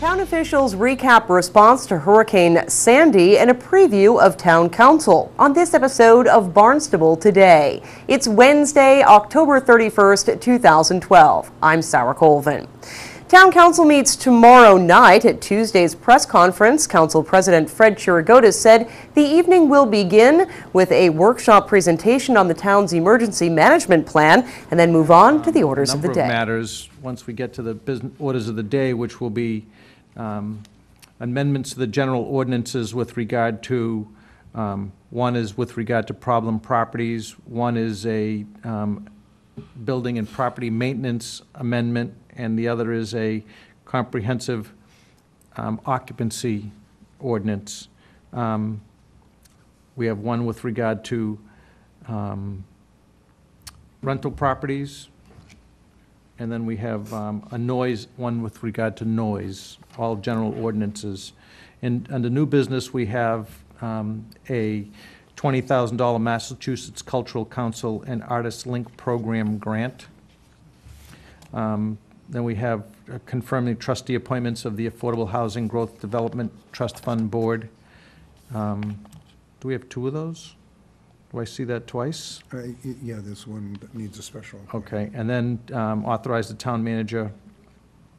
Town officials recap response to Hurricane Sandy and a preview of Town Council on this episode of Barnstable Today. It's Wednesday, October 31st, 2012. I'm Sarah Colvin. Town Council meets tomorrow night. At Tuesday's press conference, Council President Fred Chirigotis said the evening will begin with a workshop presentation on the town's emergency management plan and then move on to the orders of the day. A number of matters once we get to the business orders of the day, which will be amendments to the general ordinances with regard to, one is with regard to problem properties, one is a building and property maintenance amendment, and the other is a comprehensive occupancy ordinance. We have one with regard to rental properties, and then we have one with regard to noise, all general ordinances. And under new business, we have a $20,000 Massachusetts Cultural Council and Artists Link Program grant. Then we have confirming trustee appointments of the Affordable Housing Growth Development Trust Fund Board. Do we have two of those? Do I see that twice? Yeah, there's one that needs a special. Okay, and then authorize the town manager,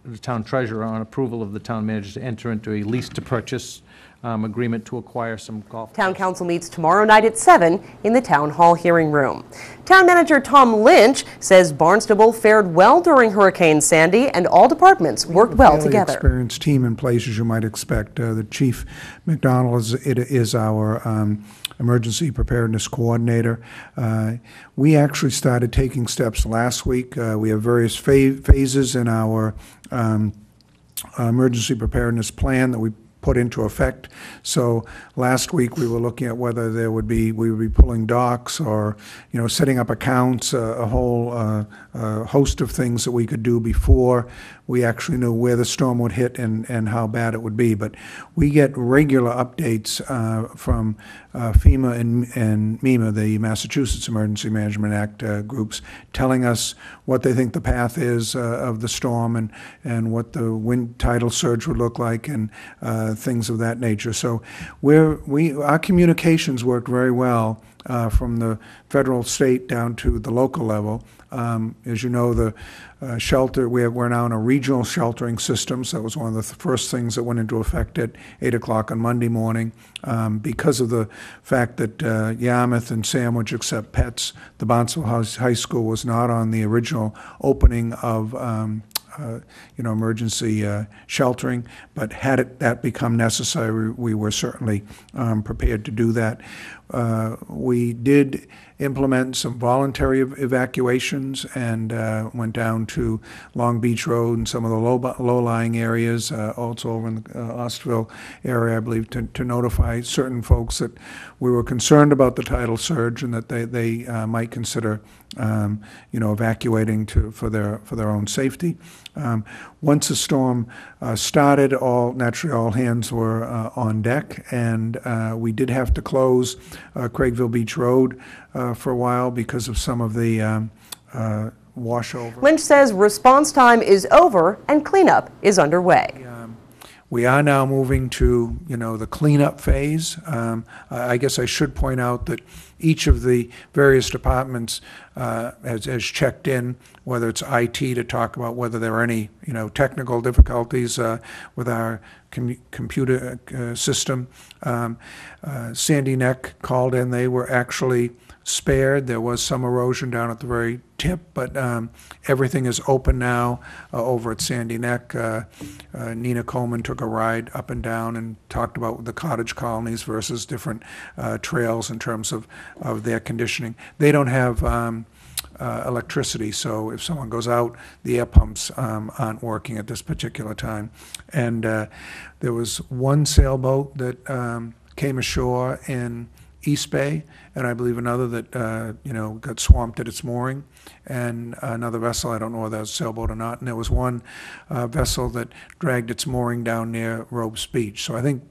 the town treasurer, on approval of the town manager to enter into a lease to purchase agreement to acquire some golf Town courses. Council meets tomorrow night at 7 in the Town Hall hearing room. Town Manager Tom Lynch says Barnstable fared well during Hurricane Sandy and all departments worked well together. Experienced team in place, as you might expect. The Chief McDonald is our emergency preparedness coordinator. We actually started taking steps last week. We have various phases in our emergency preparedness plan that we put into effect. So last week we were looking at whether we would be pulling docks or, setting up accounts, a whole host of things that we could do before we actually knew where the storm would hit and how bad it would be. But we get regular updates from FEMA and MEMA, the Massachusetts Emergency Management Act groups, telling us what they think the path is of the storm and what the wind tidal surge would look like and things of that nature. So our communications worked very well from the federal, state, down to the local level. As you know, the shelter, we're now in a regional sheltering system, so that was one of the first things that went into effect at 8 o'clock on Monday morning. Because of the fact that Yarmouth and Sandwich accept pets, the Barnstable High School was not on the original opening of emergency sheltering, but had that become necessary, we were certainly prepared to do that. We did implement some voluntary evacuations and went down to Long Beach Road and some of the low-lying areas, also over in the Osterville area, I believe, to notify certain folks that we were concerned about the tidal surge and that they might consider evacuating for their own safety. Once the storm started, naturally all hands were on deck, and we did have to close Craigville Beach Road for a while because of some of the washover. Lynch says response time is over and cleanup is underway. We are now moving to, the cleanup phase. I guess I should point out that each of the various departments has checked in, whether it's IT to talk about whether there are any, technical difficulties with our computer system. Sandy Neck called in. They were actually spared. There was some erosion down at the very tip, but everything is open now over at Sandy Neck. Nina Coleman took a ride up and down and talked about the cottage colonies versus different trails in terms of their conditioning. They don't have electricity, so if someone goes out, the air pumps aren't working at this particular time. And there was one sailboat that came ashore in East Bay, and I believe another that got swamped at its mooring, and another vessel, I don't know whether that was a sailboat or not, and there was one vessel that dragged its mooring down near Robes Beach. So I think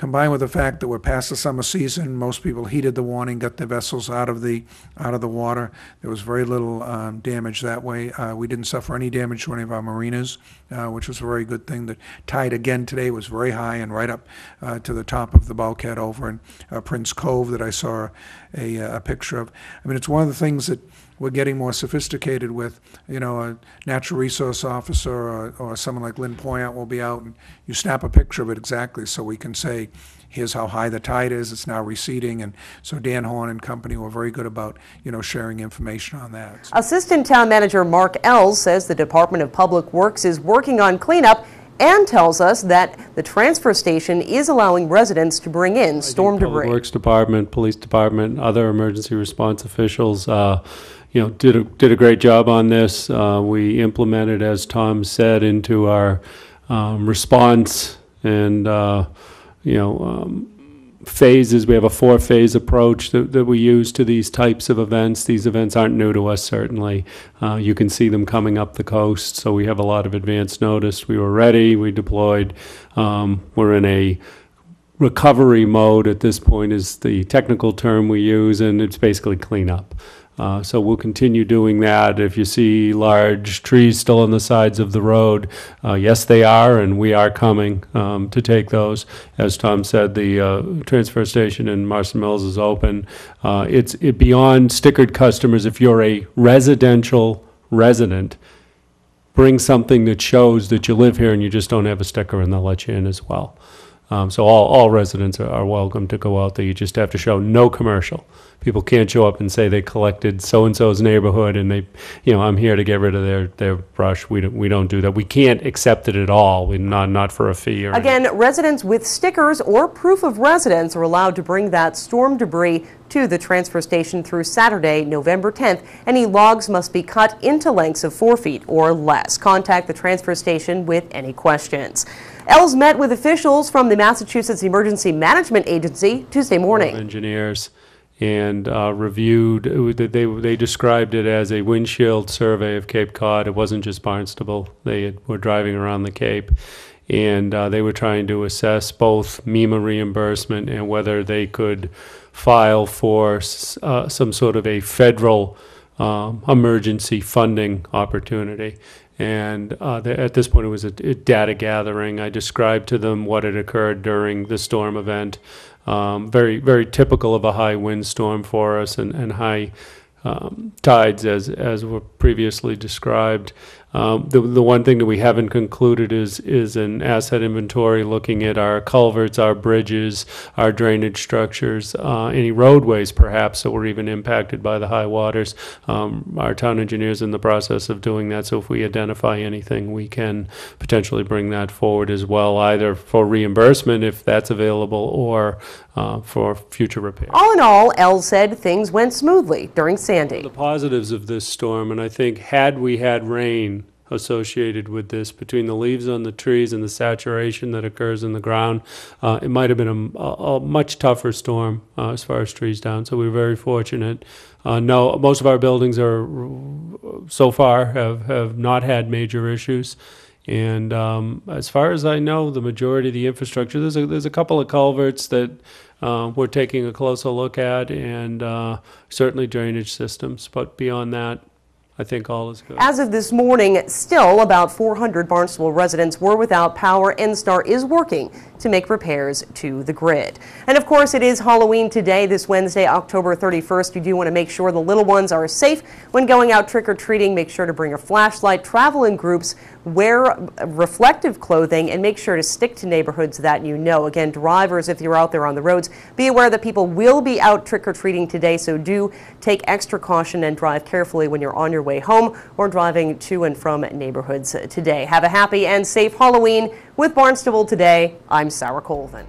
combined with the fact that we're past the summer season, most people heeded the warning, got their vessels out of the water. There was very little damage that way. We didn't suffer any damage to any of our marinas, which was a very good thing. The tide again today was very high and right up to the top of the bulkhead over in Prince Cove that I saw a picture of. I mean, it's one of the things that we're getting more sophisticated with. You know, a natural resource officer or someone like Lynn Poyant will be out and you snap a picture of it exactly so we can say, here's how high the tide is, it's now receding. And so Dan Horn and company were very good about, you know, sharing information on that. So. Assistant Town Manager Mark Ells says the Department of Public Works is working on cleanup and tells us that the transfer station is allowing residents to bring in storm debris. Public Works Department, Police Department, other emergency response officials, you know, did a great job on this. We implemented, as Tom said, into our response and you know, phases. We have a 4-phase approach that we use to these types of events. These events aren't new to us, certainly. You can see them coming up the coast, so we have a lot of advance notice. We were ready, we deployed. We're in a recovery mode at this point is the technical term we use, and it's basically cleanup. So we'll continue doing that. If you see large trees still on the sides of the road, yes, they are, and we are coming to take those. As Tom said, the transfer station in Marston Mills is open. It's beyond stickered customers. If you're a residential resident, bring something that shows that you live here and you just don't have a sticker, and they'll let you in as well. So all residents are welcome to go out there. You just have to show no commercial. People can't show up and say they collected so-and-so's neighborhood and they, you know, I'm here to get rid of their brush. We don't do that. We can't accept it at all. Not for a fee or Again, residents with stickers or proof of residence are allowed to bring that storm debris to the transfer station through Saturday, November 10th. Any logs must be cut into lengths of 4 feet or less. Contact the transfer station with any questions. Ells met with officials from the Massachusetts Emergency Management Agency Tuesday morning. Engineers and reviewed, they described it as a windshield survey of Cape Cod. It wasn't just Barnstable. They were driving around the Cape, and they were trying to assess both MEMA reimbursement and whether they could file for some sort of a federal emergency funding opportunity. And at this point, it was a data gathering. I described to them what had occurred during the storm event. Very, very typical of a high windstorm for us and high tides as were previously described. The one thing that we haven't concluded is an asset inventory, looking at our culverts, our bridges, our drainage structures, any roadways perhaps that were even impacted by the high waters. Our town engineer's in the process of doing that, so if we identify anything, we can potentially bring that forward as well, either for reimbursement if that's available or for future repair. All in all, Ells said things went smoothly during Sandy. The positives of this storm, and I think had we had rain associated with this, between the leaves on the trees and the saturation that occurs in the ground, it might have been a much tougher storm as far as trees down. So we were very fortunate. No, most of our buildings are so far have not had major issues. And as far as I know, the majority of the infrastructure, there's a couple of culverts that we're taking a closer look at, and certainly drainage systems. But beyond that, I think all is good. As of this morning, still about 400 Barnstable residents were without power. NSTAR is working to make repairs to the grid. And of course, it is Halloween today, this Wednesday, October 31st. You do want to make sure the little ones are safe when going out trick-or-treating. Make sure to bring a flashlight, travel in groups, wear reflective clothing, and make sure to stick to neighborhoods that you know. Again, drivers, if you're out there on the roads, be aware that people will be out trick-or-treating today, so do take extra caution and drive carefully when you're on your way home or driving to and from neighborhoods today. Have a happy and safe Halloween. With Barnstable Today, I'm Sarah Colvin.